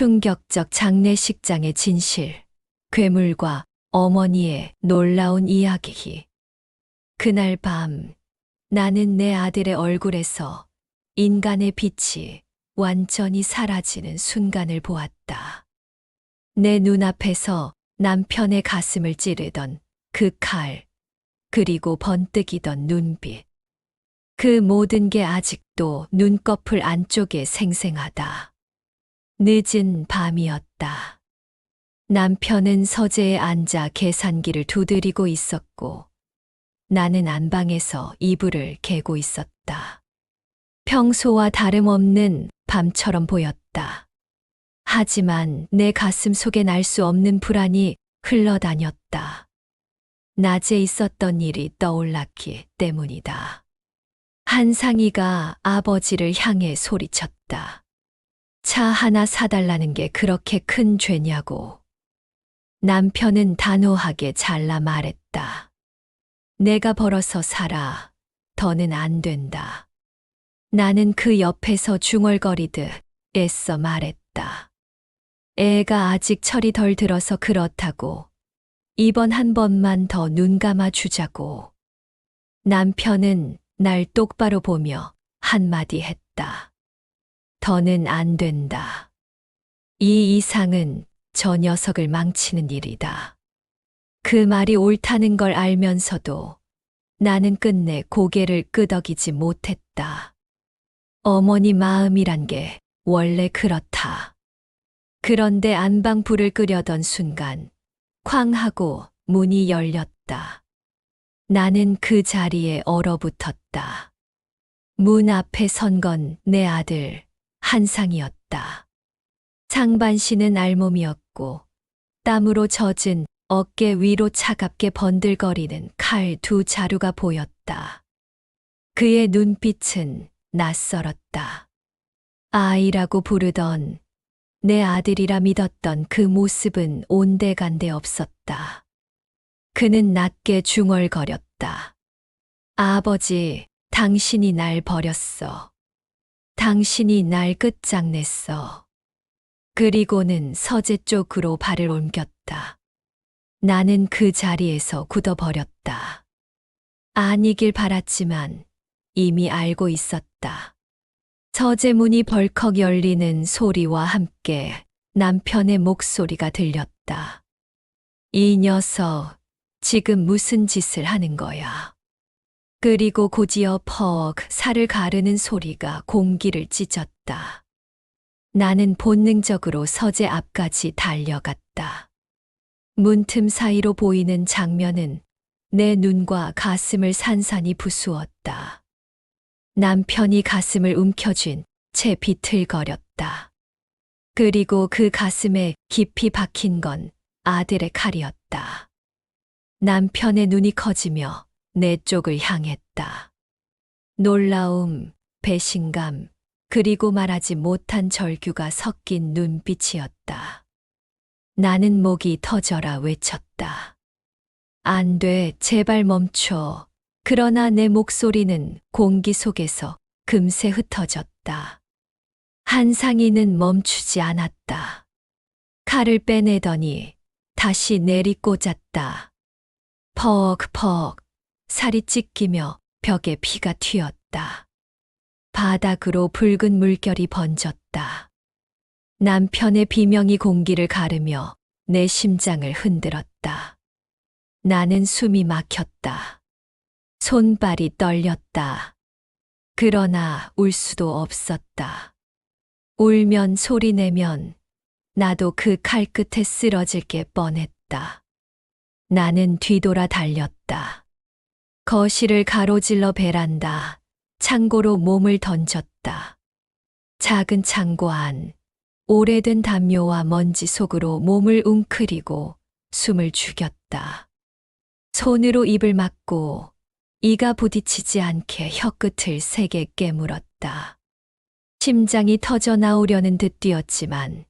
충격적 장례식장의 진실, 괴물과 어머니의 놀라운 이야기. 그날 밤, 나는 내 아들의 얼굴에서 인간의 빛이 완전히 사라지는 순간을 보았다. 내 눈앞에서 남편의 가슴을 찌르던 그 칼, 그리고 번뜩이던 눈빛. 그 모든 게 아직도 눈꺼풀 안쪽에 생생하다. 늦은 밤이었다. 남편은 서재에 앉아 계산기를 두드리고 있었고, 나는 안방에서 이불을 개고 있었다. 평소와 다름없는 밤처럼 보였다. 하지만 내 가슴 속에 날 수 없는 불안이 흘러다녔다. 낮에 있었던 일이 떠올랐기 때문이다. 한상이가 아버지를 향해 소리쳤다. 차 하나 사달라는 게 그렇게 큰 죄냐고. 남편은 단호하게 잘라 말했다. 내가 벌어서 살아. 더는 안 된다. 나는 그 옆에서 중얼거리듯 애써 말했다. 애가 아직 철이 덜 들어서 그렇다고. 이번 한 번만 더 눈 감아 주자고. 남편은 날 똑바로 보며 한마디 했다. 더는 안 된다. 이 이상은 저 녀석을 망치는 일이다. 그 말이 옳다는 걸 알면서도 나는 끝내 고개를 끄덕이지 못했다. 어머니 마음이란 게 원래 그렇다. 그런데 안방 불을 끄려던 순간 쾅 하고 문이 열렸다. 나는 그 자리에 얼어붙었다. 문 앞에 선 건 내 아들 한상이었다. 상반신은 알몸이었고 땀으로 젖은 어깨 위로 차갑게 번들거리는 칼 두 자루가 보였다. 그의 눈빛은 낯설었다. 아이라고 부르던, 내 아들이라 믿었던 그 모습은 온데간데 없었다. 그는 낮게 중얼거렸다. 아버지, 당신이 날 버렸어. 당신이 날 끝장냈어. 그리고는 서재 쪽으로 발을 옮겼다. 나는 그 자리에서 굳어버렸다. 아니길 바랐지만 이미 알고 있었다. 서재 문이 벌컥 열리는 소리와 함께 남편의 목소리가 들렸다. 이 녀석, 지금 무슨 짓을 하는 거야? 그리고 곧이어 퍽 살을 가르는 소리가 공기를 찢었다. 나는 본능적으로 서재 앞까지 달려갔다. 문틈 사이로 보이는 장면은 내 눈과 가슴을 산산이 부수었다. 남편이 가슴을 움켜쥔 채 비틀거렸다. 그리고 그 가슴에 깊이 박힌 건 아들의 칼이었다. 남편의 눈이 커지며 내 쪽을 향했다. 놀라움, 배신감, 그리고 말하지 못한 절규가 섞인 눈빛이었다. 나는 목이 터져라 외쳤다. 안 돼, 제발 멈춰. 그러나 내 목소리는 공기 속에서 금세 흩어졌다. 한상이는 멈추지 않았다. 칼을 빼내더니 다시 내리꽂았다. 퍽퍽 살이 찢기며 벽에 피가 튀었다. 바닥으로 붉은 물결이 번졌다. 남편의 비명이 공기를 가르며 내 심장을 흔들었다. 나는 숨이 막혔다. 손발이 떨렸다. 그러나 울 수도 없었다. 울면 소리내면 나도 그 칼끝에 쓰러질 게 뻔했다. 나는 뒤돌아 달렸다. 거실을 가로질러 베란다, 창고로 몸을 던졌다. 작은 창고 안, 오래된 담요와 먼지 속으로 몸을 웅크리고 숨을 죽였다. 손으로 입을 막고 이가 부딪히지 않게 혀끝을 세게 깨물었다. 심장이 터져 나오려는 듯 뛰었지만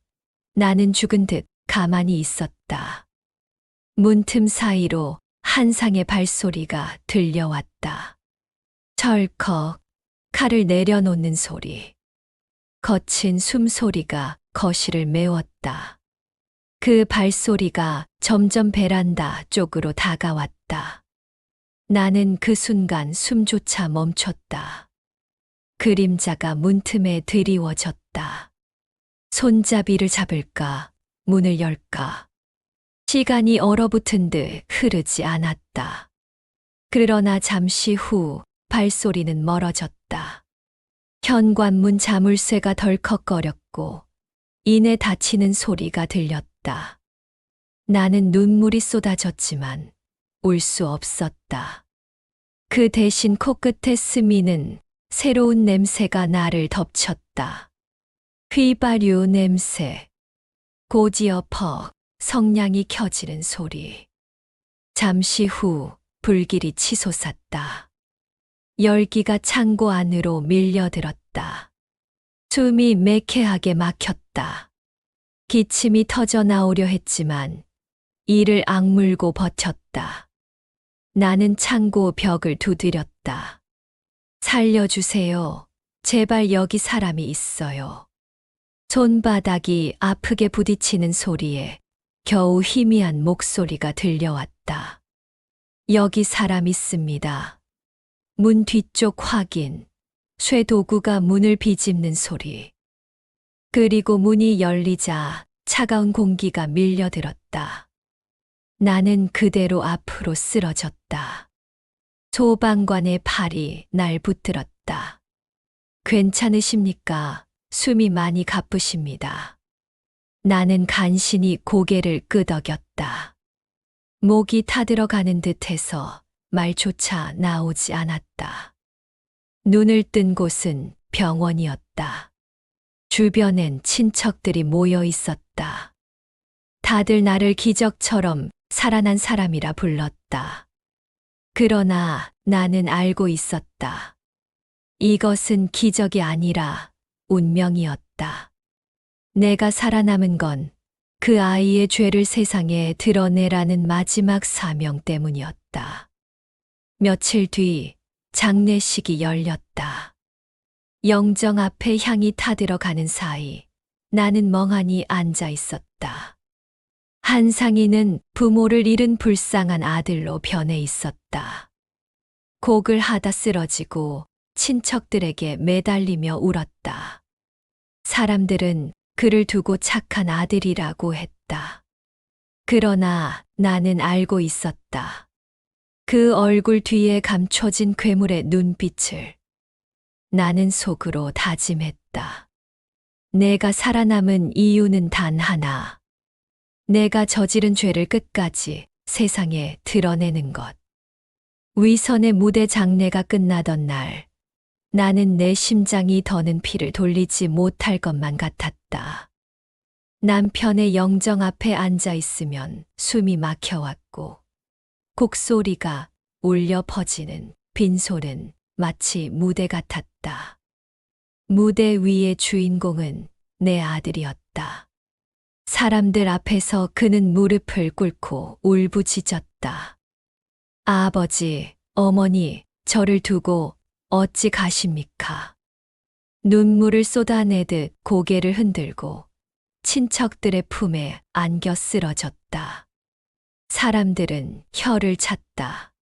나는 죽은 듯 가만히 있었다. 문틈 사이로 한상의 발소리가 들려왔다. 철컥 칼을 내려놓는 소리. 거친 숨소리가 거실을 메웠다. 그 발소리가 점점 베란다 쪽으로 다가왔다. 나는 그 순간 숨조차 멈췄다. 그림자가 문틈에 드리워졌다. 손잡이를 잡을까, 문을 열까. 시간이 얼어붙은 듯 흐르지 않았다. 그러나 잠시 후 발소리는 멀어졌다. 현관문 자물쇠가 덜컥거렸고 이내 닫히는 소리가 들렸다. 나는 눈물이 쏟아졌지만 울 수 없었다. 그 대신 코끝에 스미는 새로운 냄새가 나를 덮쳤다. 휘발유 냄새, 고지어 퍽, 성냥이 켜지는 소리. 잠시 후 불길이 치솟았다. 열기가 창고 안으로 밀려들었다. 숨이 매캐하게 막혔다. 기침이 터져 나오려 했지만 이를 악물고 버텼다. 나는 창고 벽을 두드렸다. 살려주세요. 제발 여기 사람이 있어요. 손바닥이 아프게 부딪히는 소리에 겨우 희미한 목소리가 들려왔다. 여기 사람 있습니다. 문 뒤쪽 확인. 쇠도구가 문을 비집는 소리. 그리고 문이 열리자 차가운 공기가 밀려들었다. 나는 그대로 앞으로 쓰러졌다. 소방관의 팔이 날 붙들었다. 괜찮으십니까? 숨이 많이 가쁘십니다. 나는 간신히 고개를 끄덕였다. 목이 타들어가는 듯해서 말조차 나오지 않았다. 눈을 뜬 곳은 병원이었다. 주변엔 친척들이 모여 있었다. 다들 나를 기적처럼 살아난 사람이라 불렀다. 그러나 나는 알고 있었다. 이것은 기적이 아니라 운명이었다. 내가 살아남은 건 그 아이의 죄를 세상에 드러내라는 마지막 사명 때문이었다. 며칠 뒤 장례식이 열렸다. 영정 앞에 향이 타들어가는 사이 나는 멍하니 앉아 있었다. 한상이는 부모를 잃은 불쌍한 아들로 변해 있었다. 곡을 하다 쓰러지고 친척들에게 매달리며 울었다. 사람들은 그를 두고 착한 아들이라고 했다. 그러나 나는 알고 있었다. 그 얼굴 뒤에 감춰진 괴물의 눈빛을. 나는 속으로 다짐했다. 내가 살아남은 이유는 단 하나. 내가 저지른 죄를 끝까지 세상에 드러내는 것. 위선의 무대 장례가 끝나던 날, 나는 내 심장이 더는 피를 돌리지 못할 것만 같았다. 남편의 영정 앞에 앉아 있으면 숨이 막혀왔고, 곡소리가 울려 퍼지는 빈소는 마치 무대 같았다. 무대 위의 주인공은 내 아들이었다. 사람들 앞에서 그는 무릎을 꿇고 울부짖었다. 아버지, 어머니, 저를 두고 어찌 가십니까? 눈물을 쏟아내듯 고개를 흔들고 친척들의 품에 안겨 쓰러졌다. 사람들은 혀를 찼다.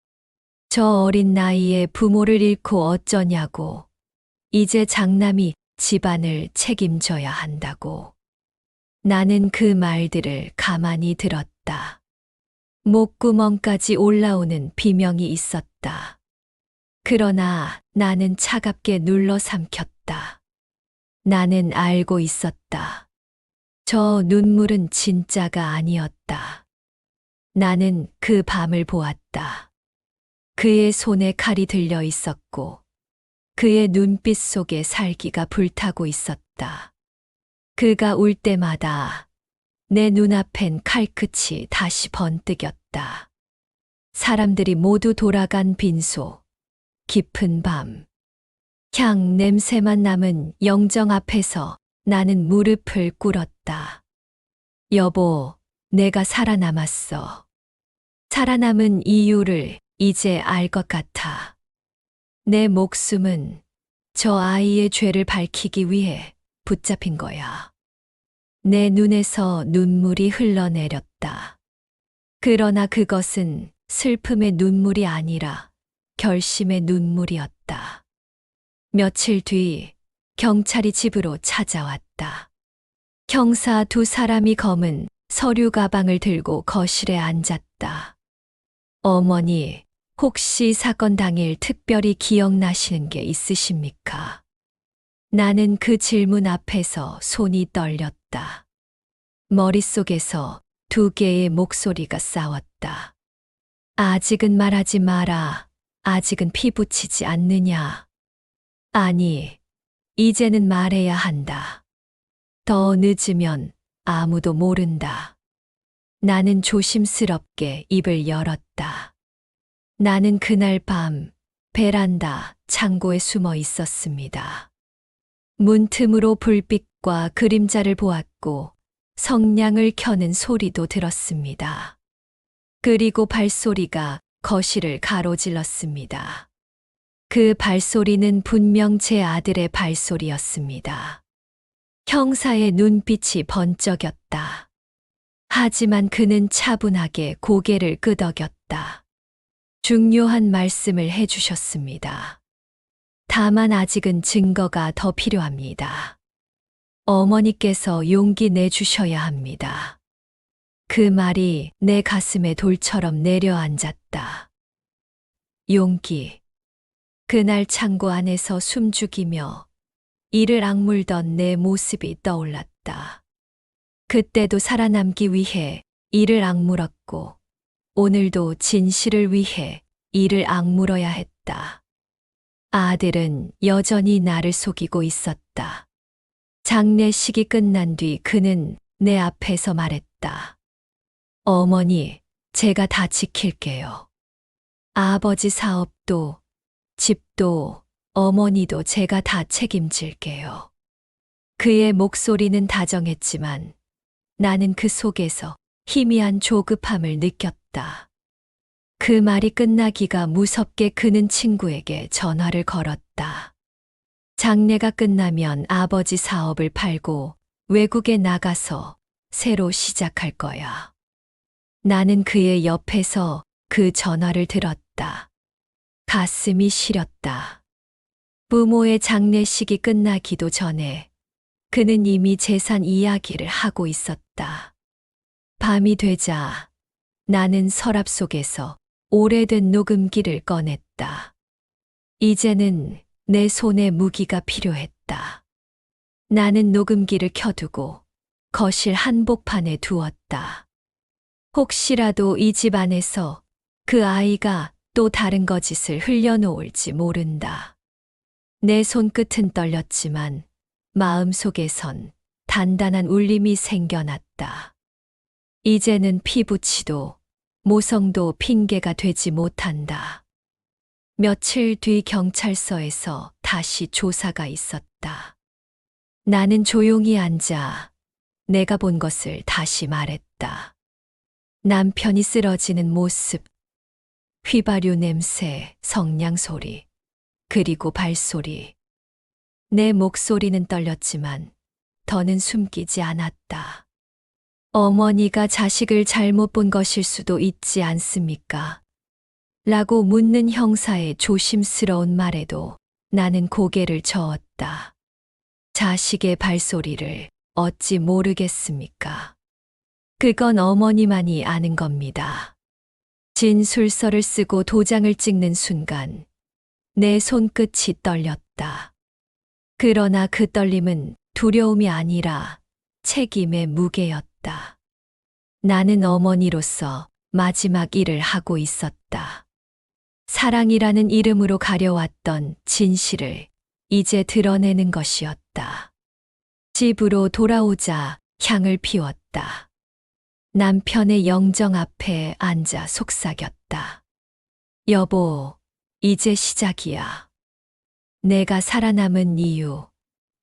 저 어린 나이에 부모를 잃고 어쩌냐고. 이제 장남이 집안을 책임져야 한다고. 나는 그 말들을 가만히 들었다. 목구멍까지 올라오는 비명이 있었다. 그러나 나는 차갑게 눌러 삼켰다. 나는 알고 있었다. 저 눈물은 진짜가 아니었다. 나는 그 밤을 보았다. 그의 손에 칼이 들려 있었고, 그의 눈빛 속에 살기가 불타고 있었다. 그가 울 때마다 내 눈앞엔 칼끝이 다시 번뜩였다. 사람들이 모두 돌아간 빈소, 깊은 밤, 향 냄새만 남은 영정 앞에서 나는 무릎을 꿇었다. 여보, 내가 살아남았어. 살아남은 이유를 이제 알 것 같아. 내 목숨은 저 아이의 죄를 밝히기 위해 붙잡힌 거야. 내 눈에서 눈물이 흘러내렸다. 그러나 그것은 슬픔의 눈물이 아니라 결심의 눈물이었다. 며칠 뒤 경찰이 집으로 찾아왔다. 형사 두 사람이 검은 서류 가방을 들고 거실에 앉았다. 어머니, 혹시 사건 당일 특별히 기억나시는 게 있으십니까? 나는 그 질문 앞에서 손이 떨렸다. 머릿속에서 두 개의 목소리가 싸웠다. 아직은 말하지 마라. 아직은 피 붙이지 않느냐. 아니, 이제는 말해야 한다. 더 늦으면 아무도 모른다. 나는 조심스럽게 입을 열었다. 나는 그날 밤 베란다 창고에 숨어 있었습니다. 문틈으로 불빛과 그림자를 보았고 성냥을 켜는 소리도 들었습니다. 그리고 발소리가 거실을 가로질렀습니다. 그 발소리는 분명 제 아들의 발소리였습니다. 형사의 눈빛이 번쩍였다. 하지만 그는 차분하게 고개를 끄덕였다. 중요한 말씀을 해주셨습니다. 다만 아직은 증거가 더 필요합니다. 어머니께서 용기 내주셔야 합니다. 그 말이 내 가슴에 돌처럼 내려앉았다. 용기. 그날 창고 안에서 숨죽이며 이를 악물던 내 모습이 떠올랐다. 그때도 살아남기 위해 이를 악물었고 오늘도 진실을 위해 이를 악물어야 했다. 아들은 여전히 나를 속이고 있었다. 장례식이 끝난 뒤 그는 내 앞에서 말했다. 어머니, 제가 다 지킬게요. 아버지 사업도, 집도, 어머니도 제가 다 책임질게요. 그의 목소리는 다정했지만 나는 그 속에서 희미한 조급함을 느꼈다. 그 말이 끝나기가 무섭게 그는 친구에게 전화를 걸었다. 장례가 끝나면 아버지 사업을 팔고 외국에 나가서 새로 시작할 거야. 나는 그의 옆에서 그 전화를 들었다. 가슴이 시렸다. 부모의 장례식이 끝나기도 전에 그는 이미 재산 이야기를 하고 있었다. 밤이 되자 나는 서랍 속에서 오래된 녹음기를 꺼냈다. 이제는 내 손에 무기가 필요했다. 나는 녹음기를 켜두고 거실 한복판에 두었다. 혹시라도 이 집 안에서 그 아이가 또 다른 거짓을 흘려놓을지 모른다. 내 손끝은 떨렸지만 마음속에선 단단한 울림이 생겨났다. 이제는 피부치도 모성도 핑계가 되지 못한다. 며칠 뒤 경찰서에서 다시 조사가 있었다. 나는 조용히 앉아 내가 본 것을 다시 말했다. 남편이 쓰러지는 모습, 휘발유 냄새, 성냥 소리, 그리고 발소리. 내 목소리는 떨렸지만 더는 숨기지 않았다. 어머니가 자식을 잘못 본 것일 수도 있지 않습니까? 라고 묻는 형사의 조심스러운 말에도 나는 고개를 저었다. 자식의 발소리를 어찌 모르겠습니까? 그건 어머니만이 아는 겁니다. 진술서를 쓰고 도장을 찍는 순간 내 손끝이 떨렸다. 그러나 그 떨림은 두려움이 아니라 책임의 무게였다. 나는 어머니로서 마지막 일을 하고 있었다. 사랑이라는 이름으로 가려왔던 진실을 이제 드러내는 것이었다. 집으로 돌아오자 향을 피웠다. 남편의 영정 앞에 앉아 속삭였다. 여보, 이제 시작이야. 내가 살아남은 이유,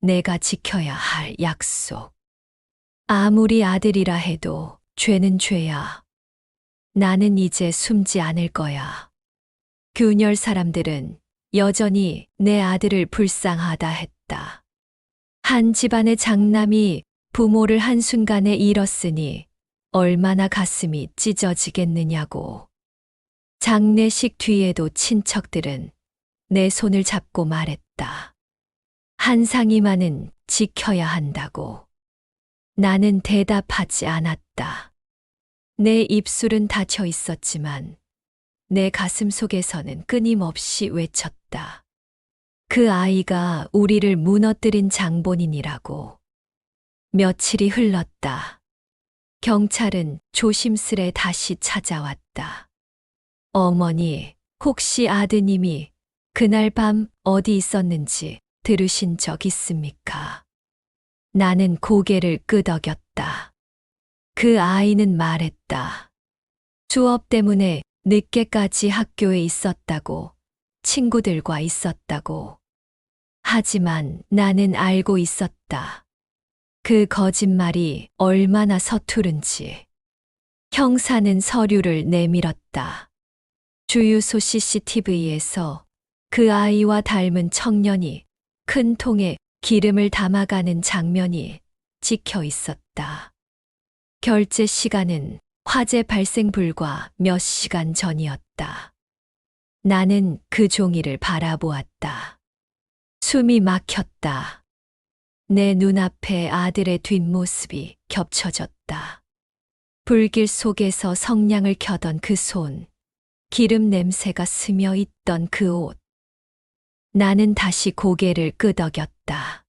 내가 지켜야 할 약속. 아무리 아들이라 해도 죄는 죄야. 나는 이제 숨지 않을 거야. 균열 사람들은 여전히 내 아들을 불쌍하다 했다. 한 집안의 장남이 부모를 한순간에 잃었으니 얼마나 가슴이 찢어지겠느냐고. 장례식 뒤에도 친척들은 내 손을 잡고 말했다. 한상이만은 지켜야 한다고. 나는 대답하지 않았다. 내 입술은 닫혀 있었지만 내 가슴 속에서는 끊임없이 외쳤다. 그 아이가 우리를 무너뜨린 장본인이라고. 며칠이 흘렀다. 경찰은 조심스레 다시 찾아왔다. 어머니, 혹시 아드님이 그날 밤 어디 있었는지 들으신 적 있습니까? 나는 고개를 끄덕였다. 그 아이는 말했다. 수업 때문에 늦게까지 학교에 있었다고, 친구들과 있었다고. 하지만 나는 알고 있었다. 그 거짓말이 얼마나 서투른지. 형사는 서류를 내밀었다. 주유소 CCTV에서 그 아이와 닮은 청년이 큰 통에 기름을 담아가는 장면이 찍혀 있었다. 결제 시간은 화재 발생 불과 몇 시간 전이었다. 나는 그 종이를 바라보았다. 숨이 막혔다. 내 눈앞에 아들의 뒷모습이 겹쳐졌다. 불길 속에서 성냥을 켜던 그 손, 기름 냄새가 스며 있던 그 옷. 나는 다시 고개를 끄덕였다.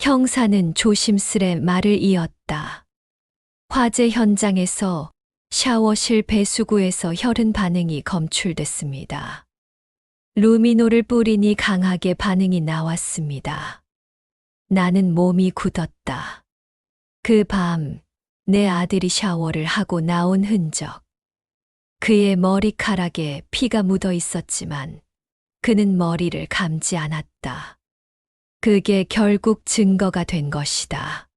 형사는 조심스레 말을 이었다. 화재 현장에서 샤워실 배수구에서 혈흔 반응이 검출됐습니다. 루미노를 뿌리니 강하게 반응이 나왔습니다. 나는 몸이 굳었다. 그 밤, 내 아들이 샤워를 하고 나온 흔적. 그의 머리카락에 피가 묻어 있었지만 그는 머리를 감지 않았다. 그게 결국 증거가 된 것이다.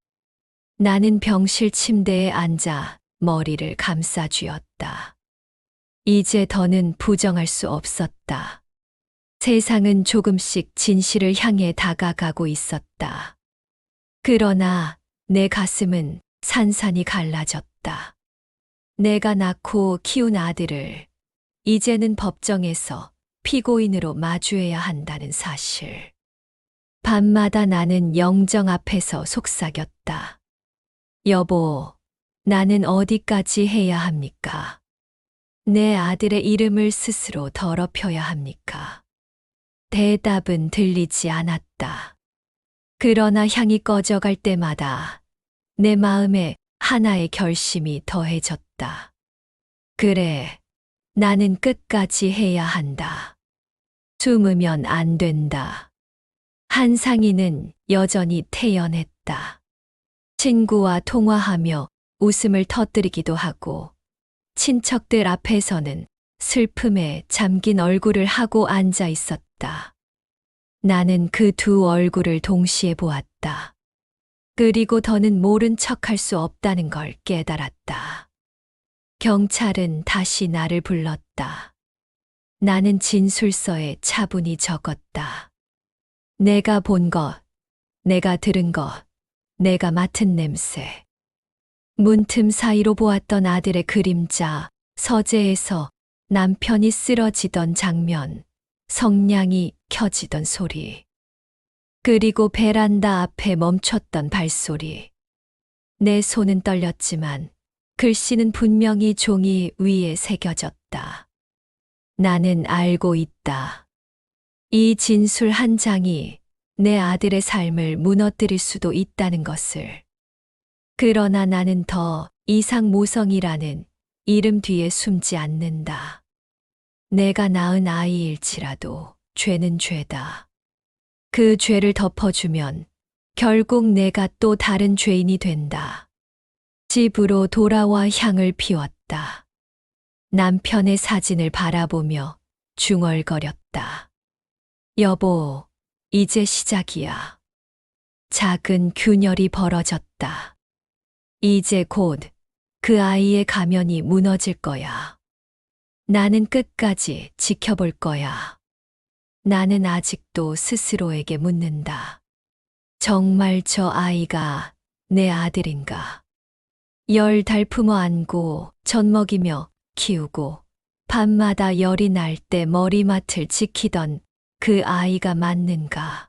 나는 병실 침대에 앉아 머리를 감싸쥐었다. 이제 더는 부정할 수 없었다. 세상은 조금씩 진실을 향해 다가가고 있었다. 그러나 내 가슴은 산산이 갈라졌다. 내가 낳고 키운 아들을 이제는 법정에서 피고인으로 마주해야 한다는 사실. 밤마다 나는 영정 앞에서 속삭였다. 여보, 나는 어디까지 해야 합니까? 내 아들의 이름을 스스로 더럽혀야 합니까? 대답은 들리지 않았다. 그러나 향이 꺼져갈 때마다 내 마음에 하나의 결심이 더해졌다. 그래, 나는 끝까지 해야 한다. 숨으면 안 된다. 한상이는 여전히 태연했다. 친구와 통화하며 웃음을 터뜨리기도 하고, 친척들 앞에서는 슬픔에 잠긴 얼굴을 하고 앉아 있었다. 나는 그 두 얼굴을 동시에 보았다. 그리고 더는 모른 척할 수 없다는 걸 깨달았다. 경찰은 다시 나를 불렀다. 나는 진술서에 차분히 적었다. 내가 본 것, 내가 들은 것, 내가 맡은 냄새. 문틈 사이로 보았던 아들의 그림자, 서재에서 남편이 쓰러지던 장면, 성냥이 켜지던 소리. 그리고 베란다 앞에 멈췄던 발소리. 내 손은 떨렸지만 글씨는 분명히 종이 위에 새겨졌다. 나는 알고 있다. 이 진술 한 장이 내 아들의 삶을 무너뜨릴 수도 있다는 것을. 그러나 나는 더 이상 모성이라는 이름 뒤에 숨지 않는다. 내가 낳은 아이일지라도 죄는 죄다. 그 죄를 덮어주면 결국 내가 또 다른 죄인이 된다. 집으로 돌아와 향을 피웠다. 남편의 사진을 바라보며 중얼거렸다. 여보, 이제 시작이야. 작은 균열이 벌어졌다. 이제 곧 그 아이의 가면이 무너질 거야. 나는 끝까지 지켜볼 거야. 나는 아직도 스스로에게 묻는다. 정말 저 아이가 내 아들인가. 10달 품어 안고 젖 먹이며 키우고 밤마다 열이 날 때 머리맡을 지키던 그 아이가 맞는가.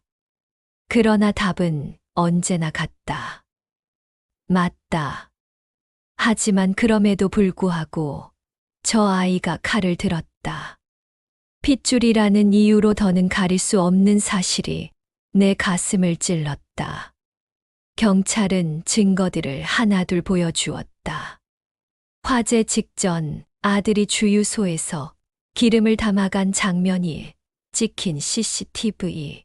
그러나 답은 언제나 같다. 맞다. 하지만 그럼에도 불구하고 저 아이가 칼을 들었다. 핏줄이라는 이유로 더는 가릴 수 없는 사실이 내 가슴을 찔렀다. 경찰은 증거들을 하나둘 보여주었다. 화재 직전 아들이 주유소에서 기름을 담아간 장면이 찍힌 CCTV.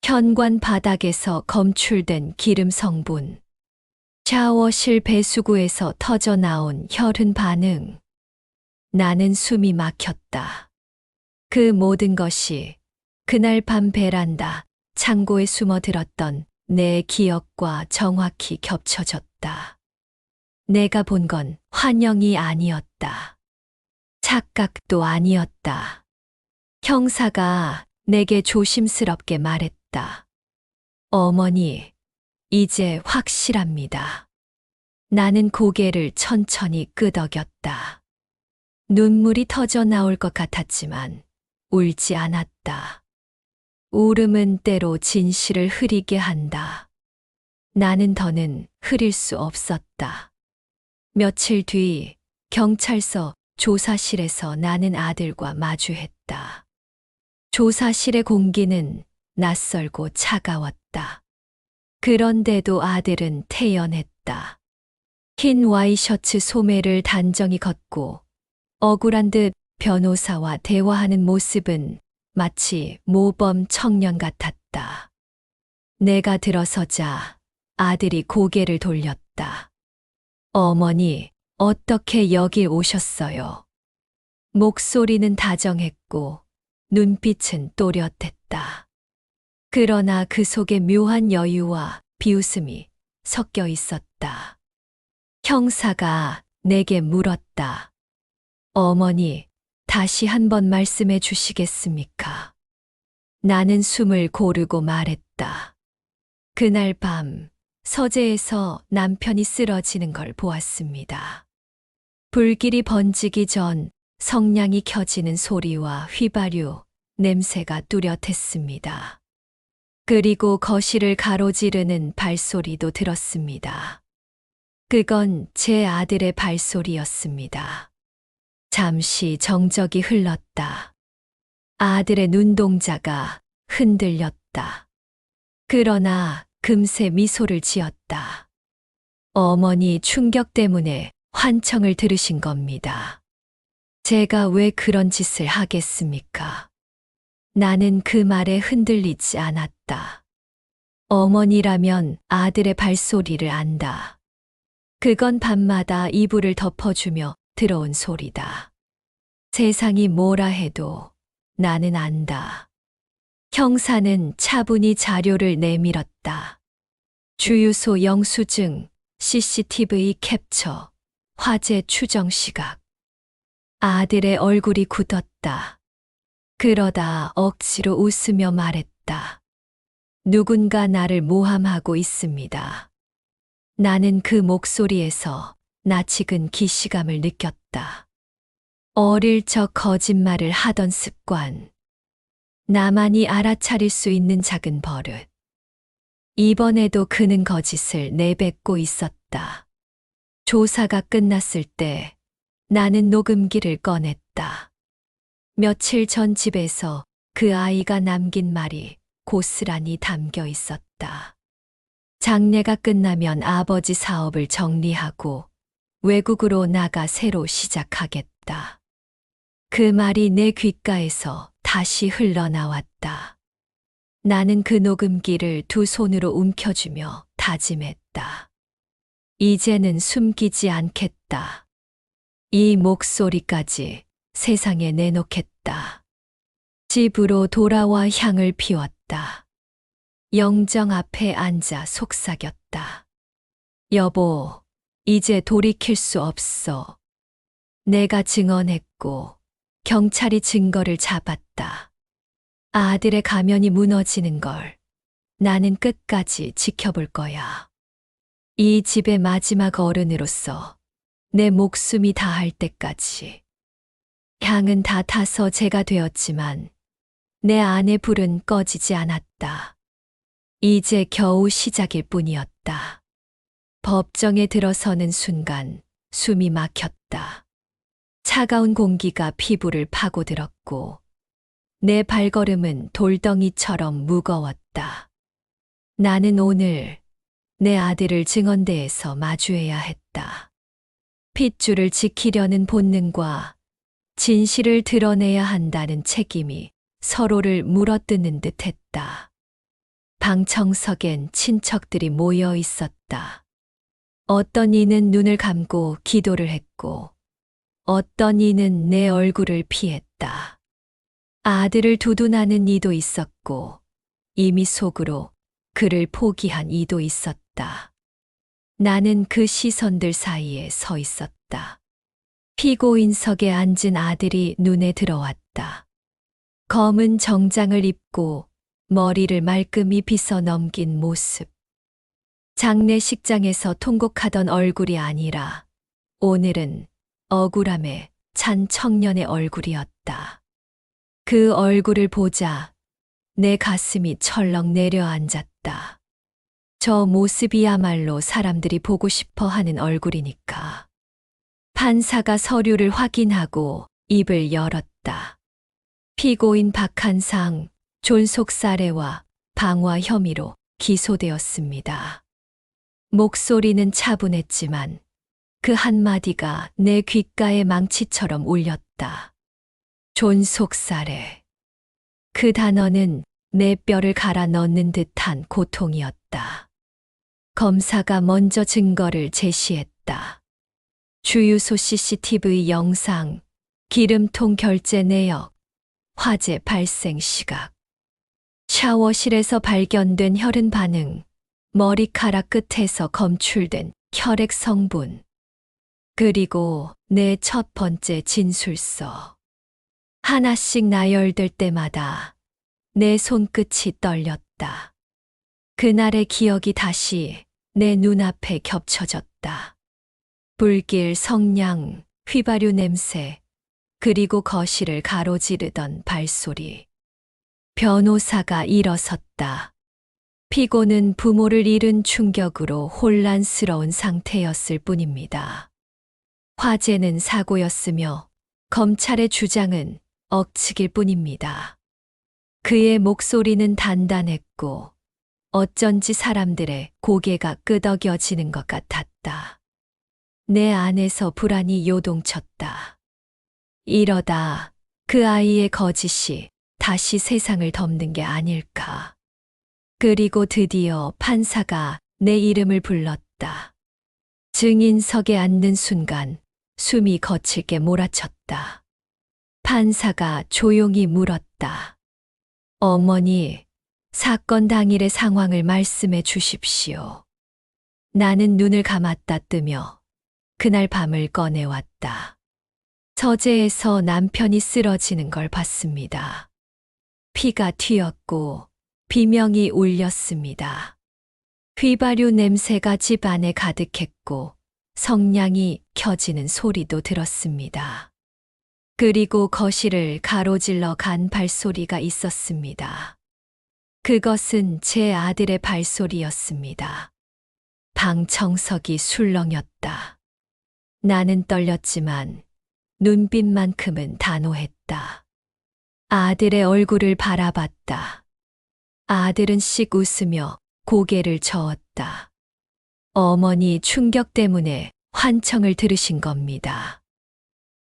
현관 바닥에서 검출된 기름 성분. 샤워실 배수구에서 터져 나온 혈흔 반응. 나는 숨이 막혔다. 그 모든 것이 그날 밤 베란다 창고에 숨어들었던 내 기억과 정확히 겹쳐졌다. 내가 본 건 환영이 아니었다. 착각도 아니었다. 형사가 내게 조심스럽게 말했다. 어머니, 이제 확실합니다. 나는 고개를 천천히 끄덕였다. 눈물이 터져 나올 것 같았지만 울지 않았다. 울음은 때로 진실을 흐리게 한다. 나는 더는 흐릴 수 없었다. 며칠 뒤 경찰서 조사실에서 나는 아들과 마주했다. 조사실의 공기는 낯설고 차가웠다. 그런데도 아들은 태연했다. 흰 와이셔츠 소매를 단정히 걷고 억울한 듯 변호사와 대화하는 모습은 마치 모범 청년 같았다. 내가 들어서자 아들이 고개를 돌렸다. 어머니, 어떻게 여길 오셨어요? 목소리는 다정했고 눈빛은 또렷했다. 그러나 그 속에 묘한 여유와 비웃음이 섞여 있었다. 형사가 내게 물었다. 어머니, 다시 한번 말씀해 주시겠습니까? 나는 숨을 고르고 말했다. 그날 밤 서재에서 남편이 쓰러지는 걸 보았습니다. 불길이 번지기 전 성냥이 켜지는 소리와 휘발유, 냄새가 뚜렷했습니다. 그리고 거실을 가로지르는 발소리도 들었습니다. 그건 제 아들의 발소리였습니다. 잠시 정적이 흘렀다. 아들의 눈동자가 흔들렸다. 그러나 금세 미소를 지었다. 어머니 충격 때문에 환청을 들으신 겁니다. 제가 왜 그런 짓을 하겠습니까? 나는 그 말에 흔들리지 않았다. 어머니라면 아들의 발소리를 안다. 그건 밤마다 이불을 덮어주며 들어온 소리다. 세상이 뭐라 해도 나는 안다. 형사는 차분히 자료를 내밀었다. 주유소 영수증, CCTV 캡처, 화재 추정 시각. 아들의 얼굴이 굳었다. 그러다 억지로 웃으며 말했다. 누군가 나를 모함하고 있습니다. 나는 그 목소리에서 낯익은 기시감을 느꼈다. 어릴 적 거짓말을 하던 습관. 나만이 알아차릴 수 있는 작은 버릇. 이번에도 그는 거짓을 내뱉고 있었다. 조사가 끝났을 때 나는 녹음기를 꺼냈다. 며칠 전 집에서 그 아이가 남긴 말이 고스란히 담겨 있었다. 장례가 끝나면 아버지 사업을 정리하고 외국으로 나가 새로 시작하겠다. 그 말이 내 귓가에서 다시 흘러나왔다. 나는 그 녹음기를 두 손으로 움켜쥐며 다짐했다. 이제는 숨기지 않겠다. 이 목소리까지 세상에 내놓겠다. 집으로 돌아와 향을 피웠다. 영정 앞에 앉아 속삭였다. 여보, 이제 돌이킬 수 없어. 내가 증언했고 경찰이 증거를 잡았다. 아들의 가면이 무너지는 걸 나는 끝까지 지켜볼 거야. 이 집의 마지막 어른으로서 내 목숨이 다할 때까지. 향은 다 타서 제가 되었지만 내 안의 불은 꺼지지 않았다. 이제 겨우 시작일 뿐이었다. 법정에 들어서는 순간 숨이 막혔다. 차가운 공기가 피부를 파고들었고 내 발걸음은 돌덩이처럼 무거웠다. 나는 오늘 내 아들을 증언대에서 마주해야 했다. 핏줄을 지키려는 본능과 진실을 드러내야 한다는 책임이 서로를 물어뜯는 듯 했다. 방청석엔 친척들이 모여 있었다. 어떤 이는 눈을 감고 기도를 했고, 어떤 이는 내 얼굴을 피했다. 아들을 두둔하는 이도 있었고, 이미 속으로 그를 포기한 이도 있었다. 나는 그 시선들 사이에 서 있었다. 피고인석에 앉은 아들이 눈에 들어왔다. 검은 정장을 입고 머리를 말끔히 빗어 넘긴 모습. 장례식장에서 통곡하던 얼굴이 아니라 오늘은 억울함에 찬 청년의 얼굴이었다. 그 얼굴을 보자 내 가슴이 철렁 내려앉았다. 저 모습이야말로 사람들이 보고 싶어 하는 얼굴이니까. 판사가 서류를 확인하고 입을 열었다. 피고인 박한상 존속살해와 방화 혐의로 기소되었습니다. 목소리는 차분했지만 그 한마디가 내 귓가에 망치처럼 울렸다. 존속살해. 그 단어는 내 뼈를 갈아 넣는 듯한 고통이었다. 검사가 먼저 증거를 제시했다. 주유소 CCTV 영상, 기름통 결제 내역, 화재 발생 시각, 샤워실에서 발견된 혈흔 반응, 머리카락 끝에서 검출된 혈액 성분, 그리고 내 첫 번째 진술서. 하나씩 나열될 때마다 내 손끝이 떨렸다. 그날의 기억이 다시 내 눈앞에 겹쳐졌다. 불길, 성냥, 휘발유 냄새, 그리고 거실을 가로지르던 발소리. 변호사가 일어섰다. 피고는 부모를 잃은 충격으로 혼란스러운 상태였을 뿐입니다. 화재는 사고였으며 검찰의 주장은 억측일 뿐입니다. 그의 목소리는 단단했고 어쩐지 사람들의 고개가 끄덕여지는 것 같았다. 내 안에서 불안이 요동쳤다. 이러다 그 아이의 거짓이 다시 세상을 덮는 게 아닐까. 그리고 드디어 판사가 내 이름을 불렀다. 증인석에 앉는 순간 숨이 거칠게 몰아쳤다. 판사가 조용히 물었다. 어머니, 사건 당일의 상황을 말씀해 주십시오. 나는 눈을 감았다 뜨며 그날 밤을 꺼내왔다. 서재에서 남편이 쓰러지는 걸 봤습니다. 피가 튀었고 비명이 울렸습니다. 휘발유 냄새가 집 안에 가득했고 성냥이 켜지는 소리도 들었습니다. 그리고 거실을 가로질러 간 발소리가 있었습니다. 그것은 제 아들의 발소리였습니다. 방청석이 술렁였다. 나는 떨렸지만 눈빛만큼은 단호했다. 아들의 얼굴을 바라봤다. 아들은 씩 웃으며 고개를 저었다. 어머니 충격 때문에 환청을 들으신 겁니다.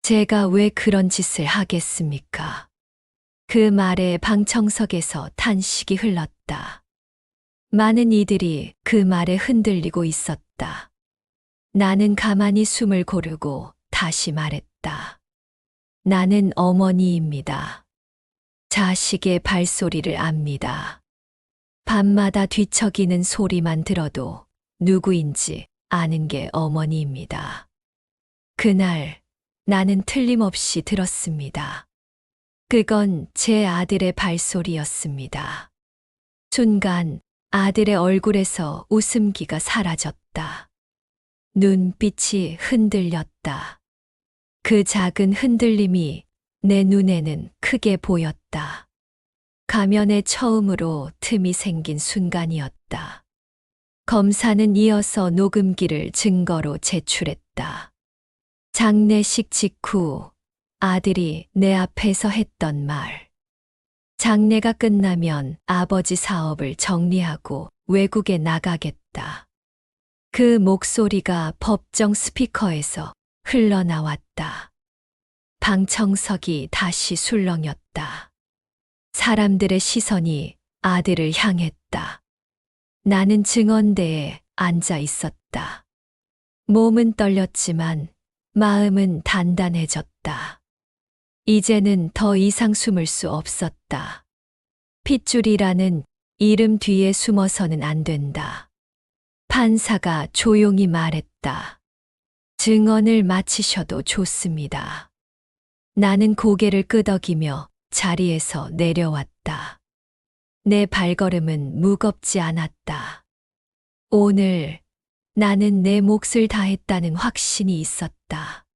제가 왜 그런 짓을 하겠습니까? 그 말에 방청석에서 탄식이 흘렀다. 많은 이들이 그 말에 흔들리고 있었다. 나는 가만히 숨을 고르고 다시 말했다. 나는 어머니입니다. 자식의 발소리를 압니다. 밤마다 뒤척이는 소리만 들어도 누구인지 아는 게 어머니입니다. 그날 나는 틀림없이 들었습니다. 그건 제 아들의 발소리였습니다. 순간 아들의 얼굴에서 웃음기가 사라졌다. 눈빛이 흔들렸다. 그 작은 흔들림이 내 눈에는 크게 보였다. 가면에 처음으로 틈이 생긴 순간이었다. 검사는 이어서 녹음기를 증거로 제출했다. 장례식 직후 아들이 내 앞에서 했던 말. 장례가 끝나면 아버지 사업을 정리하고 외국에 나가겠다. 그 목소리가 법정 스피커에서 흘러나왔다. 방청석이 다시 술렁였다. 사람들의 시선이 아들을 향했다. 나는 증언대에 앉아 있었다. 몸은 떨렸지만 마음은 단단해졌다. 이제는 더 이상 숨을 수 없었다. 핏줄이라는 이름 뒤에 숨어서는 안 된다. 판사가 조용히 말했다. 증언을 마치셔도 좋습니다. 나는 고개를 끄덕이며 자리에서 내려왔다. 내 발걸음은 무겁지 않았다. 오늘 나는 내 몫을 다했다는 확신이 있었다.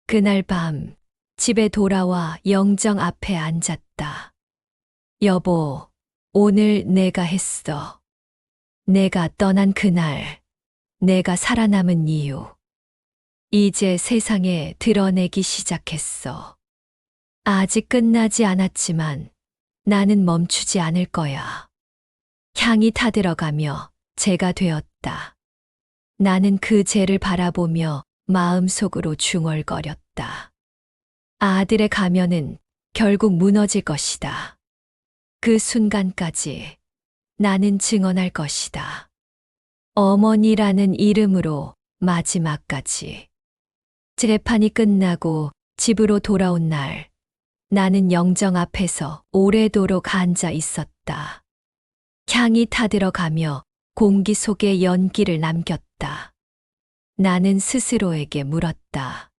그날 밤 집에 돌아와 영정 앞에 앉았다. 여보, 오늘 내가 했어. 내가 떠난 그날, 내가 살아남은 이유. 이제 세상에 드러내기 시작했어. 아직 끝나지 않았지만 나는 멈추지 않을 거야. 향이 타들어가며 죄가 되었다. 나는 그 죄를 바라보며 마음속으로 중얼거렸다. 아들의 가면은 결국 무너질 것이다. 그 순간까지 나는 증언할 것이다. 어머니라는 이름으로 마지막까지. 재판이 끝나고 집으로 돌아온 날, 나는 영정 앞에서 오래도록 앉아 있었다. 향이 타들어가며 공기 속에 연기를 남겼다. 나는 스스로에게 물었다.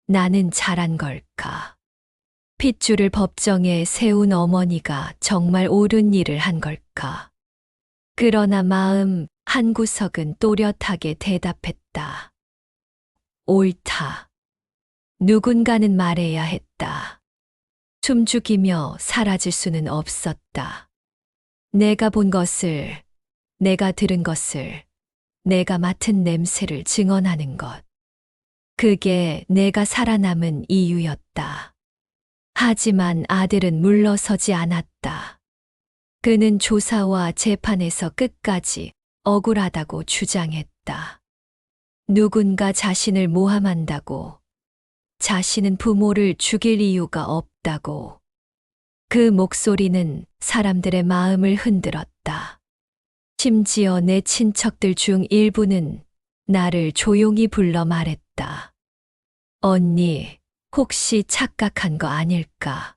나는 잘한 걸까? 핏줄을 법정에 세운 어머니가 정말 옳은 일을 한 걸까? 그러나 마음 한구석은 또렷하게 대답했다. 옳다. 누군가는 말해야 했다. 숨죽이며 사라질 수는 없었다. 내가 본 것을, 내가 들은 것을, 내가 맡은 냄새를 증언하는 것. 그게 내가 살아남은 이유였다. 하지만 아들은 물러서지 않았다. 그는 조사와 재판에서 끝까지 억울하다고 주장했다. 누군가 자신을 모함한다고, 자신은 부모를 죽일 이유가 없다고. 그 목소리는 사람들의 마음을 흔들었다. 심지어 내 친척들 중 일부는 나를 조용히 불러 말했다. 언니, 혹시 착각한 거 아닐까?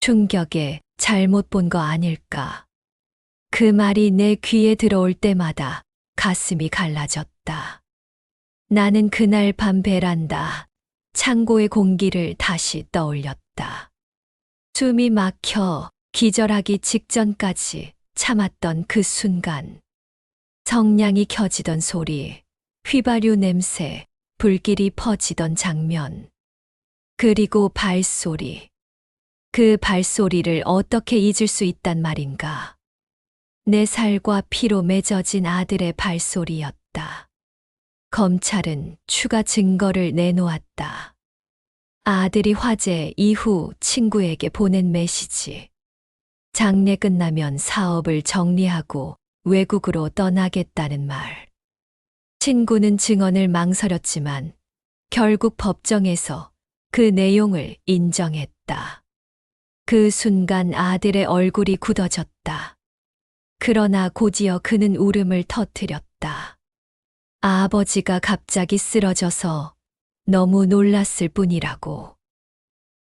충격에 잘못 본 거 아닐까? 그 말이 내 귀에 들어올 때마다 가슴이 갈라졌다. 나는 그날 밤 베란다, 창고의 공기를 다시 떠올렸다. 숨이 막혀 기절하기 직전까지 참았던 그 순간. 성냥이 켜지던 소리, 휘발유 냄새, 불길이 퍼지던 장면. 그리고 발소리. 그 발소리를 어떻게 잊을 수 있단 말인가. 내 살과 피로 맺어진 아들의 발소리였다. 검찰은 추가 증거를 내놓았다. 아들이 화재 이후 친구에게 보낸 메시지. 장례 끝나면 사업을 정리하고 외국으로 떠나겠다는 말. 친구는 증언을 망설였지만 결국 법정에서 그 내용을 인정했다. 그 순간 아들의 얼굴이 굳어졌다. 그러나 곧이어 그는 울음을 터뜨렸다. 아버지가 갑자기 쓰러져서 너무 놀랐을 뿐이라고.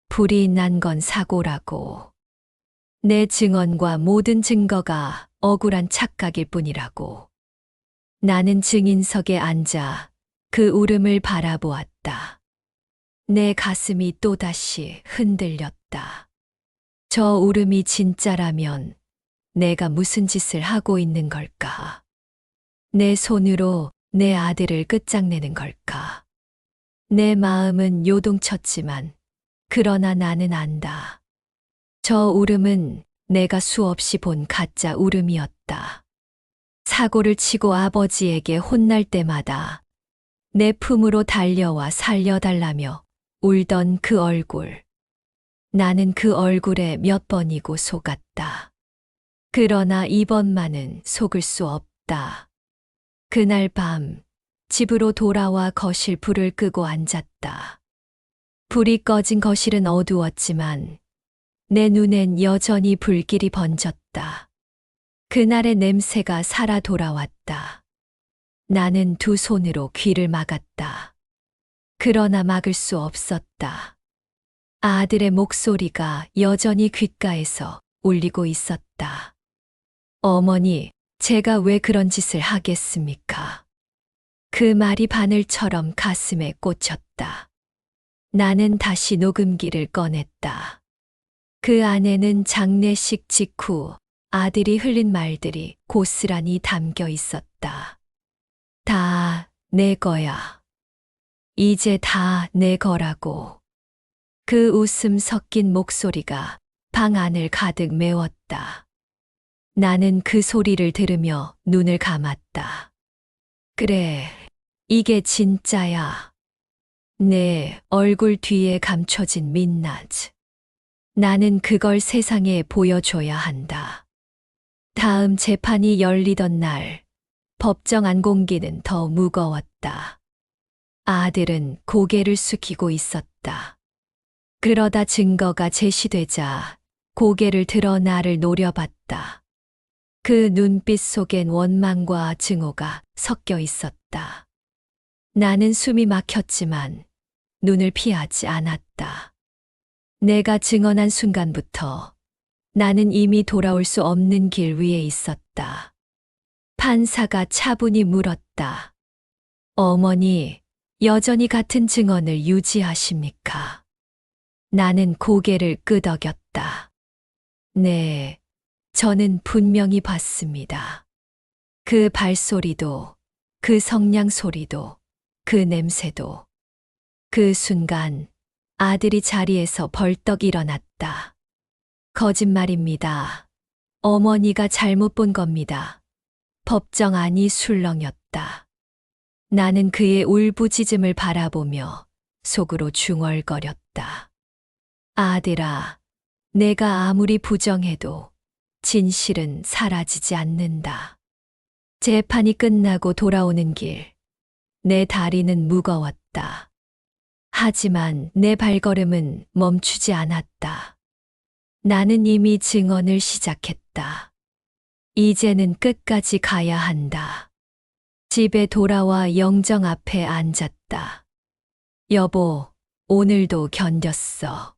불이 난 건 사고라고. 내 증언과 모든 증거가 억울한 착각일 뿐이라고. 나는 증인석에 앉아 그 울음을 바라보았다. 내 가슴이 또다시 흔들렸다. 저 울음이 진짜라면 내가 무슨 짓을 하고 있는 걸까? 내 손으로 내 아들을 끝장내는 걸까? 내 마음은 요동쳤지만 그러나 나는 안다. 저 울음은 내가 수없이 본 가짜 울음이었다. 사고를 치고 아버지에게 혼날 때마다 내 품으로 달려와 살려달라며 울던 그 얼굴. 나는 그 얼굴에 몇 번이고 속았다. 그러나 이번만은 속을 수 없다. 그날 밤 집으로 돌아와 거실 불을 끄고 앉았다. 불이 꺼진 거실은 어두웠지만 내 눈엔 여전히 불길이 번졌다. 그날의 냄새가 살아 돌아왔다. 나는 두 손으로 귀를 막았다. 그러나 막을 수 없었다. 아들의 목소리가 여전히 귓가에서 울리고 있었다. 어머니, 제가 왜 그런 짓을 하겠습니까? 그 말이 바늘처럼 가슴에 꽂혔다. 나는 다시 녹음기를 꺼냈다. 그 안에는 장례식 직후 아들이 흘린 말들이 고스란히 담겨 있었다. 다 내 거야. 이제 다 내 거라고. 그 웃음 섞인 목소리가 방 안을 가득 메웠다. 나는 그 소리를 들으며 눈을 감았다. 그래, 이게 진짜야. 내 얼굴 뒤에 감춰진 민낯. 나는 그걸 세상에 보여줘야 한다. 다음 재판이 열리던 날, 법정 안공기는 더 무거웠다. 아들은 고개를 숙이고 있었다. 그러다 증거가 제시되자 고개를 들어 나를 노려봤다. 그 눈빛 속엔 원망과 증오가 섞여 있었다. 나는 숨이 막혔지만 눈을 피하지 않았다. 내가 증언한 순간부터 나는 이미 돌아올 수 없는 길 위에 있었다. 판사가 차분히 물었다. 어머니, 여전히 같은 증언을 유지하십니까? 나는 고개를 끄덕였다. 네, 저는 분명히 봤습니다. 그 발소리도, 그 성냥 소리도, 그 냄새도. 그 순간 아들이 자리에서 벌떡 일어났다. 거짓말입니다. 어머니가 잘못 본 겁니다. 법정 안이 술렁였다. 나는 그의 울부짖음을 바라보며 속으로 중얼거렸다. 아들아, 내가 아무리 부정해도 진실은 사라지지 않는다. 재판이 끝나고 돌아오는 길, 내 다리는 무거웠다. 하지만 내 발걸음은 멈추지 않았다. 나는 이미 증언을 시작했다. 이제는 끝까지 가야 한다. 집에 돌아와 영정 앞에 앉았다. 여보, 오늘도 견뎠어.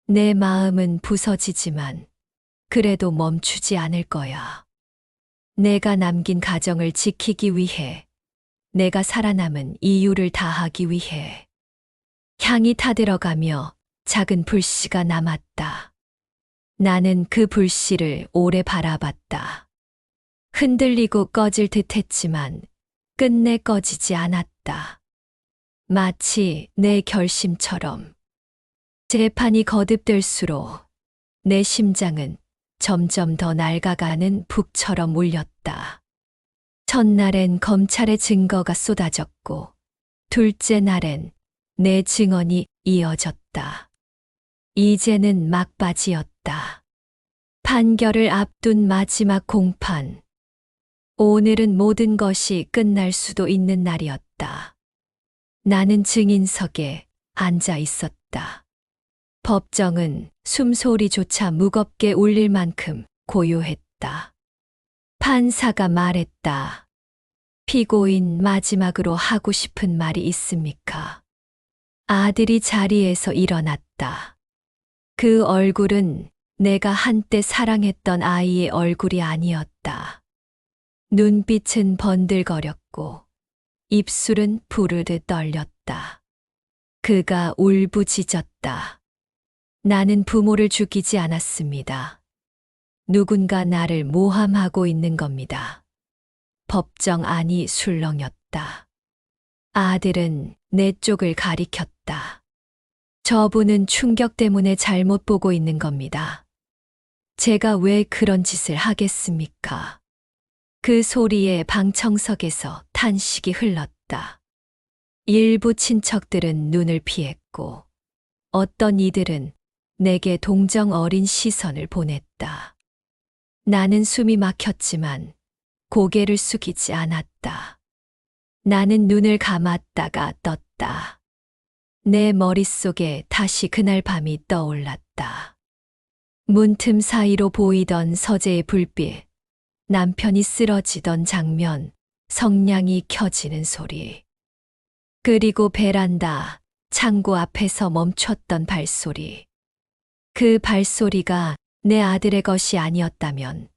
내 마음은 부서지지만 그래도 멈추지 않을 거야. 내가 남긴 가정을 지키기 위해, 내가 살아남은 이유를 다하기 위해. 향이 타들어가며 작은 불씨가 남았다. 나는 그 불씨를 오래 바라봤다. 흔들리고 꺼질 듯 했지만 끝내 꺼지지 않았다. 마치 내 결심처럼. 재판이 거듭될수록 내 심장은 점점 더 낡아가는 북처럼 울렸다. 첫날엔 검찰의 증거가 쏟아졌고, 둘째 날엔 내 증언이 이어졌다. 이제는 막바지였다. 판결을 앞둔 마지막 공판. 오늘은 모든 것이 끝날 수도 있는 날이었다. 나는 증인석에 앉아 있었다. 법정은 숨소리조차 무겁게 울릴 만큼 고요했다. 판사가 말했다. 피고인 마지막으로 하고 싶은 말이 있습니까? 아들이 자리에서 일어났다. 그 얼굴은 내가 한때 사랑했던 아이의 얼굴이 아니었다. 눈빛은 번들거렸고 입술은 부르르 떨렸다. 그가 울부짖었다. 나는 부모를 죽이지 않았습니다. 누군가 나를 모함하고 있는 겁니다. 법정 안이 술렁였다. 묻었다. 아들은 내 쪽을 가리켰다. 저분은 충격 때문에 잘못 보고 있는 겁니다. 제가 왜 그런 짓을 하겠습니까? 그 소리에 방청석에서 탄식이 흘렀다. 일부 친척들은 눈을 피했고 어떤 이들은 내게 동정 어린 시선을 보냈다. 나는 숨이 막혔지만 고개를 숙이지 않았다. 나는 눈을 감았다가 떴다. 내 머릿속에 다시 그날 밤이 떠올랐다. 문틈 사이로 보이던 서재의 불빛, 남편이 쓰러지던 장면, 성냥이 켜지는 소리. 그리고 베란다, 창고 앞에서 멈췄던 발소리. 그 발소리가 내 아들의 것이 아니었다면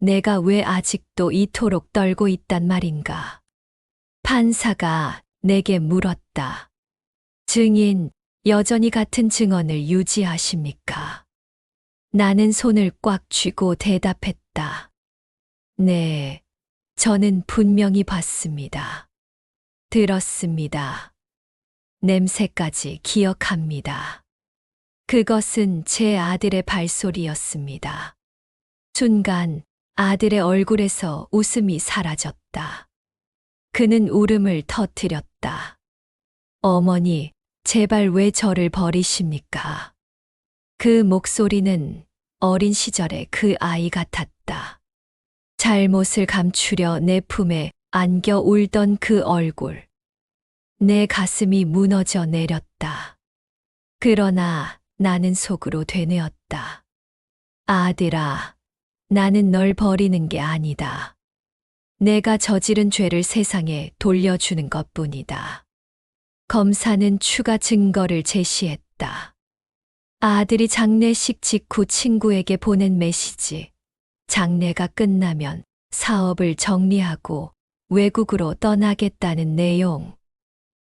내가 왜 아직도 이토록 떨고 있단 말인가. 판사가 내게 물었다. 증인, 여전히 같은 증언을 유지하십니까? 나는 손을 꽉 쥐고 대답했다. 네, 저는 분명히 봤습니다. 들었습니다. 냄새까지 기억합니다. 그것은 제 아들의 발소리였습니다. 순간 아들의 얼굴에서 웃음이 사라졌다. 그는 울음을 터뜨렸다. 어머니, 제발 왜 저를 버리십니까? 그 목소리는 어린 시절의 그 아이 같았다. 잘못을 감추려 내 품에 안겨 울던 그 얼굴. 내 가슴이 무너져 내렸다. 그러나 나는 속으로 되뇌었다. 아들아, 나는 널 버리는 게 아니다. 내가 저지른 죄를 세상에 돌려주는 것뿐이다. 검사는 추가 증거를 제시했다. 아들이 장례식 직후 친구에게 보낸 메시지. 장례가 끝나면 사업을 정리하고 외국으로 떠나겠다는 내용.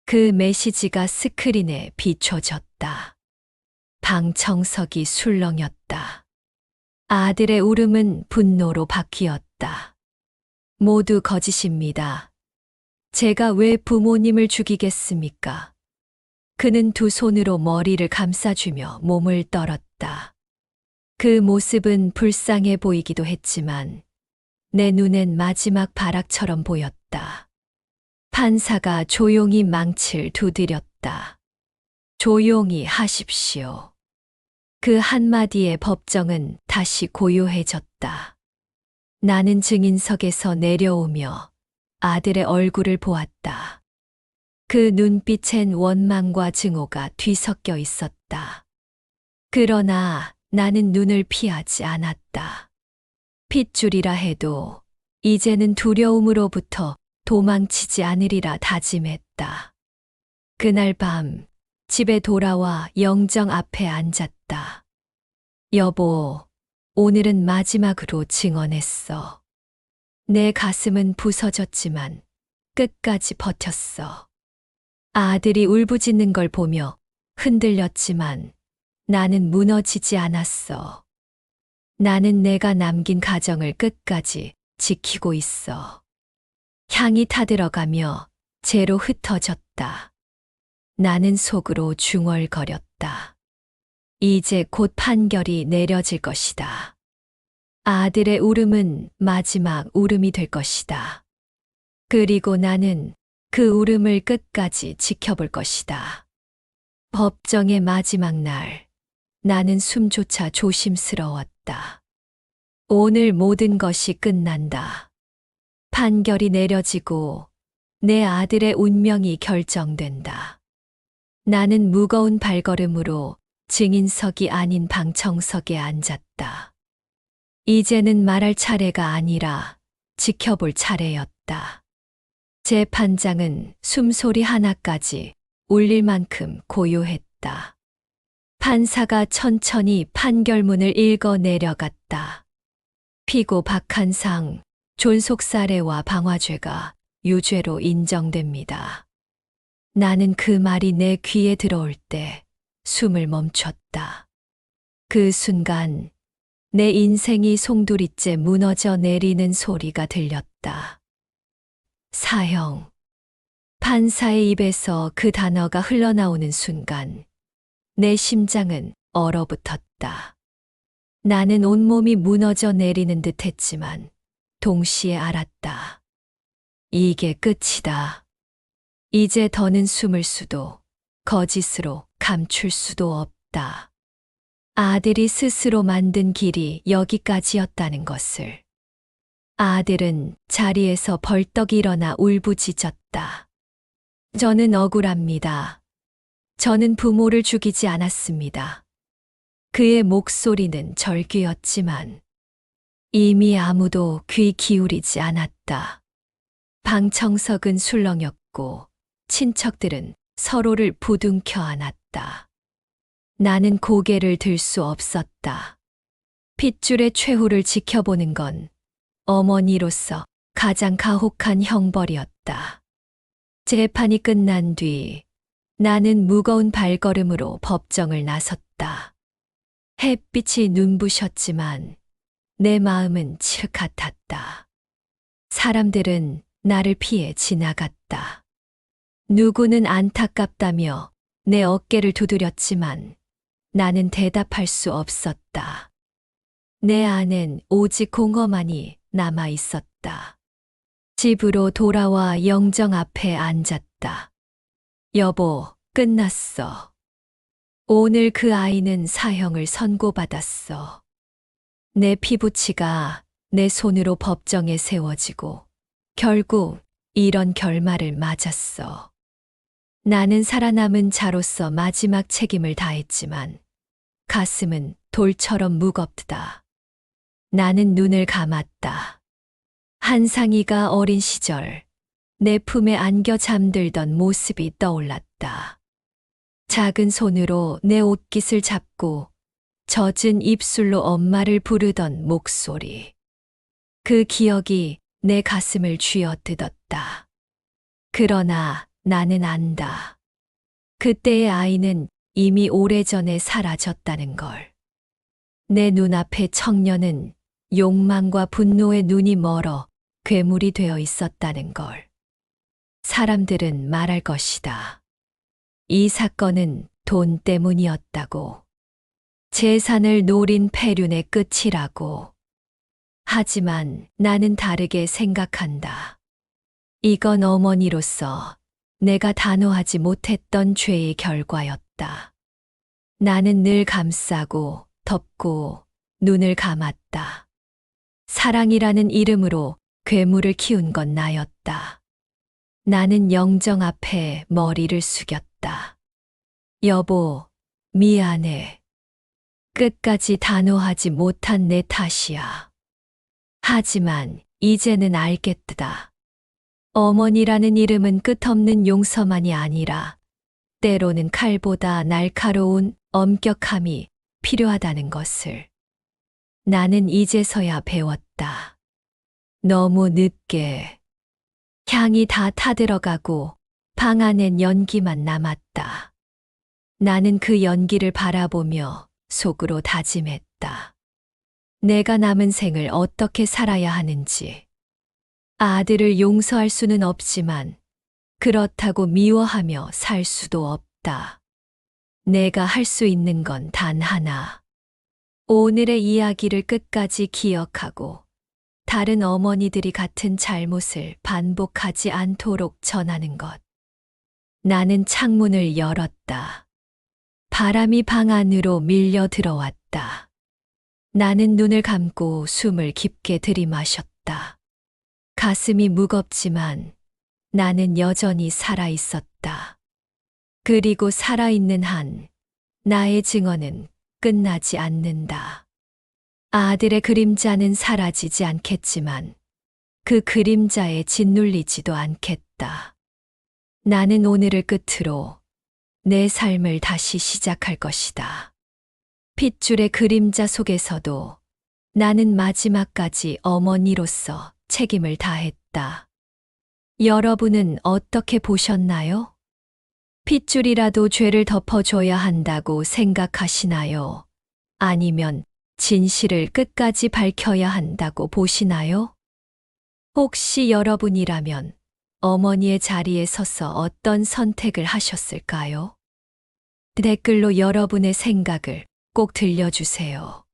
그 메시지가 스크린에 비춰졌다. 방청석이 술렁였다. 아들의 울음은 분노로 바뀌었다. 모두 거짓입니다. 제가 왜 부모님을 죽이겠습니까? 그는 두 손으로 머리를 감싸주며 몸을 떨었다. 그 모습은 불쌍해 보이기도 했지만 내 눈엔 마지막 발악처럼 보였다. 판사가 조용히 망치를 두드렸다. 조용히 하십시오. 그 한마디에 법정은 다시 고요해졌다. 나는 증인석에서 내려오며 아들의 얼굴을 보았다. 그 눈빛엔 원망과 증오가 뒤섞여 있었다. 그러나 나는 눈을 피하지 않았다. 핏줄이라 해도 이제는 두려움으로부터 도망치지 않으리라 다짐했다. 그날 밤 집에 돌아와 영정 앞에 앉았다. 여보, 오늘은 마지막으로 증언했어. 내 가슴은 부서졌지만 끝까지 버텼어. 아들이 울부짖는 걸 보며 흔들렸지만 나는 무너지지 않았어. 나는 내가 남긴 가정을 끝까지 지키고 있어. 향이 타들어가며 재로 흩어졌다. 나는 속으로 중얼거렸다. 이제 곧 판결이 내려질 것이다. 아들의 울음은 마지막 울음이 될 것이다. 그리고 나는 그 울음을 끝까지 지켜볼 것이다. 법정의 마지막 날, 나는 숨조차 조심스러웠다. 오늘 모든 것이 끝난다. 판결이 내려지고 내 아들의 운명이 결정된다. 나는 무거운 발걸음으로 증인석이 아닌 방청석에 앉았다. 이제는 말할 차례가 아니라 지켜볼 차례였다. 재판장은 숨소리 하나까지 울릴 만큼 고요했다. 판사가 천천히 판결문을 읽어 내려갔다. 피고 박한상, 존속살해와 방화죄가 유죄로 인정됩니다. 나는 그 말이 내 귀에 들어올 때 숨을 멈췄다. 그 순간 내 인생이 송두리째 무너져 내리는 소리가 들렸다. 사형. 판사의 입에서 그 단어가 흘러나오는 순간 내 심장은 얼어붙었다. 나는 온몸이 무너져 내리는 듯 했지만 동시에 알았다. 이게 끝이다. 이제 더는 숨을 수도 거짓으로 감출 수도 없다. 아들이 스스로 만든 길이 여기까지였다는 것을. 아들은 자리에서 벌떡 일어나 울부짖었다. 저는 억울합니다. 저는 부모를 죽이지 않았습니다. 그의 목소리는 절규였지만 이미 아무도 귀 기울이지 않았다. 방청석은 술렁였고 친척들은 서로를 부둥켜 안았다. 나는 고개를 들 수 없었다. 핏줄의 최후를 지켜보는 건 어머니로서 가장 가혹한 형벌이었다. 재판이 끝난 뒤 나는 무거운 발걸음으로 법정을 나섰다. 햇빛이 눈부셨지만 내 마음은 칠흑 같았다. 사람들은 나를 피해 지나갔다. 누구는 안타깝다며 내 어깨를 두드렸지만 나는 대답할 수 없었다. 내 안엔 오직 공허만이 남아 있었다. 집으로 돌아와 영정 앞에 앉았다. 여보, 끝났어. 오늘 그 아이는 사형을 선고받았어. 내 피부치가 내 손으로 법정에 세워지고 결국 이런 결말을 맞았어. 나는 살아남은 자로서 마지막 책임을 다했지만 가슴은 돌처럼 무겁다. 나는 눈을 감았다. 한상이가 어린 시절 내 품에 안겨 잠들던 모습이 떠올랐다. 작은 손으로 내 옷깃을 잡고 젖은 입술로 엄마를 부르던 목소리. 그 기억이 내 가슴을 쥐어뜯었다. 그러나 나는 안다. 그때의 아이는 이미 오래전에 사라졌다는 걸. 내 눈앞의 청년은 욕망과 분노의 눈이 멀어 괴물이 되어 있었다는 걸. 사람들은 말할 것이다. 이 사건은 돈 때문이었다고. 재산을 노린 패륜의 끝이라고. 하지만 나는 다르게 생각한다. 이건 어머니로서 내가 단호하지 못했던 죄의 결과였다. 나는 늘 감싸고 덮고 눈을 감았다. 사랑이라는 이름으로 괴물을 키운 건 나였다. 나는 영정 앞에 머리를 숙였다. 여보, 미안해. 끝까지 단호하지 못한 내 탓이야. 하지만 이제는 알겠다. 어머니라는 이름은 끝없는 용서만이 아니라 때로는 칼보다 날카로운 엄격함이 필요하다는 것을. 나는 이제서야 배웠다. 너무 늦게. 향이 다 타들어가고 방 안엔 연기만 남았다. 나는 그 연기를 바라보며 속으로 다짐했다. 내가 남은 생을 어떻게 살아야 하는지. 아들을 용서할 수는 없지만 그렇다고 미워하며 살 수도 없다. 내가 할 수 있는 건 단 하나. 오늘의 이야기를 끝까지 기억하고 다른 어머니들이 같은 잘못을 반복하지 않도록 전하는 것. 나는 창문을 열었다. 바람이 방 안으로 밀려 들어왔다. 나는 눈을 감고 숨을 깊게 들이마셨다. 가슴이 무겁지만 나는 여전히 살아 있었다. 그리고 살아있는 한 나의 증언은 끝나지 않는다. 아들의 그림자는 사라지지 않겠지만 그 그림자에 짓눌리지도 않겠다. 나는 오늘을 끝으로 내 삶을 다시 시작할 것이다. 핏줄의 그림자 속에서도 나는 마지막까지 어머니로서 책임을 다했다. 여러분은 어떻게 보셨나요? 핏줄이라도 죄를 덮어줘야 한다고 생각하시나요? 아니면 진실을 끝까지 밝혀야 한다고 보시나요? 혹시 여러분이라면 어머니의 자리에 서서 어떤 선택을 하셨을까요? 댓글로 여러분의 생각을 꼭 들려주세요.